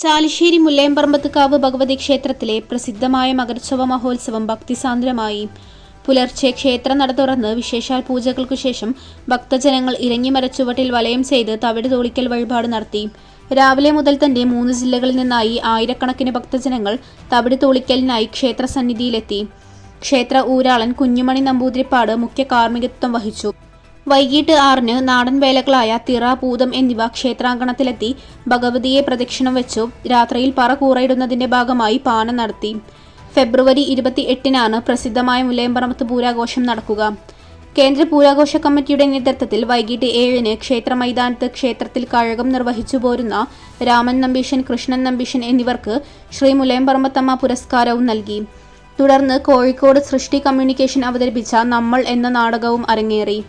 ചാലിശ്ശേരി മുല്ലയംപറമ്പത്തുകാവ് ഭഗവതി ക്ഷേത്രത്തിലെ പ്രസിദ്ധമായ മകരച്ചൊവ്വ മഹോത്സവം ഭക്തിസാന്ദ്രമായി. പുലർച്ചെ ക്ഷേത്രനട തുറന്ന് വിശേഷാൽ പൂജകൾക്കു ശേഷം ഭക്തജനങ്ങൾ ഇലഞ്ഞിമരച്ചുവട്ടിൽ വലയം ചെയ്ത് തവിട് തോളിക്കൽ വഴിപാട് നടത്തി. രാവിലെ മുതൽ തന്നെ 3 ജില്ലകളിൽ നിന്നായി ആയിരക്കണക്കിന് ഭക്തജനങ്ങൾ തവിട് തോളിക്കലിനായി ക്ഷേത്രസന്നിധിയിലെത്തി. ക്ഷേത്ര ഊരാളൻ കുഞ്ഞുമണി നമ്പൂതിരിപ്പാട് മുഖ്യ കാർമ്മികത്വം വഹിച്ചു. വൈകിട്ട് 6-ന് നാടൻ വേലകളായ തിറ, പൂതം എന്നിവ ക്ഷേത്രാങ്കണത്തിലെത്തി ഭഗവതിയെ പ്രദക്ഷിണം വെച്ചു. രാത്രിയിൽ പറ കൂറയിടുന്നതിന്റെ ഭാഗമായി പാന നടത്തി. ഫെബ്രുവരി 28-നാണ് പ്രസിദ്ധമായ മുല്ലയംപറമ്പത്ത് പൂരാഘോഷം നടക്കുക. കേന്ദ്ര പൂരാഘോഷ കമ്മിറ്റിയുടെ നേതൃത്വത്തിൽ വൈകിട്ട് 7-ന് ക്ഷേത്ര മൈതാനത്ത് ക്ഷേത്രത്തിൽ കഴകം നിർവഹിച്ചു പോരുന്ന രാമൻ നമ്പീശൻ, കൃഷ്ണൻ നമ്പീശൻ എന്നിവർക്ക് ശ്രീ മുല്ലയംപറമ്പത്തമ്മ പുരസ്കാരവും നൽകി. തുടർന്ന് കോഴിക്കോട് സൃഷ്ടി കമ്മ്യൂണിക്കേഷൻ അവതരിപ്പിച്ച നമ്മൾ എന്ന നാടകവും അരങ്ങേറി.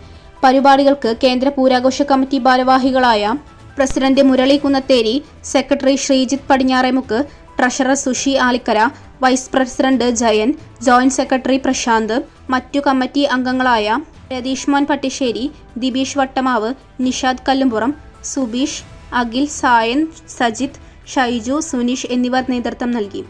പരിപാടികൾക്ക് കേന്ദ്ര പൂരാഘോഷ കമ്മിറ്റി ഭാരവാഹികളായ president Murali Kunnatheri, secretary Sreejith Padinjaremukku, treasurer Sushi Alikkara, vice president Jayan, joint secretary Prashanth, മറ്റു കമ്മിറ്റി അംഗങ്ങളായ രതീഷ് മോൻ പട്ടിശ്ശേരി, ദിബീഷ് വട്ടമാവ്, നിഷാദ് കല്ലുംപുറം, സുബീഷ്, അഖിൽ, സായൻ, സജിത്ത്, ഷൈജു, സുനീഷ് എന്നിവർ നേതൃത്വം നൽകി.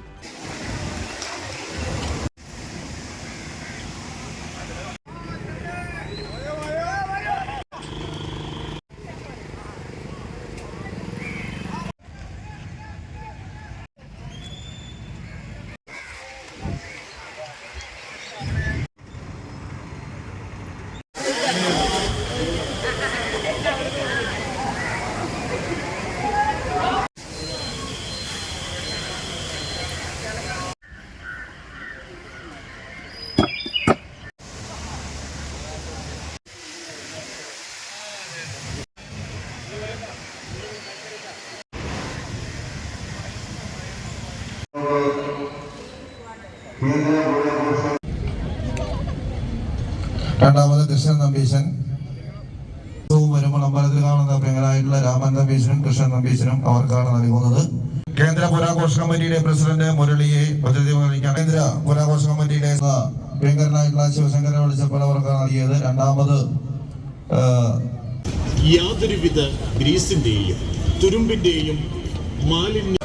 രണ്ടാമത് കൃഷ്ണൻ നമ്പീശൻ വരുമ്പോൾ അമ്പലത്തിൽ കാണുന്ന പ്രിയങ്കരായിട്ടുള്ള രാമൻ നമ്പീശനും കൃഷ്ണൻ നമ്പീശനും അവർക്കാണ് നൽകുന്നത്. കേന്ദ്ര പുരാഘോഷ കമ്മിറ്റിയുടെ പ്രസിഡന്റ് മുരളിയെ കേന്ദ്ര പുരാഘോഷ കമ്മിറ്റിയുടെ പ്രിയങ്കരനായിട്ടുള്ള ശിവശങ്കരനെ വിളിച്ചപ്പോൾ അവർക്കാണ് നൽകിയത്. രണ്ടാമത് യാതൊരുവിധ ഗ്രീസിന്റെയും തുരുമ്പിന്റെയും മാലിന്യ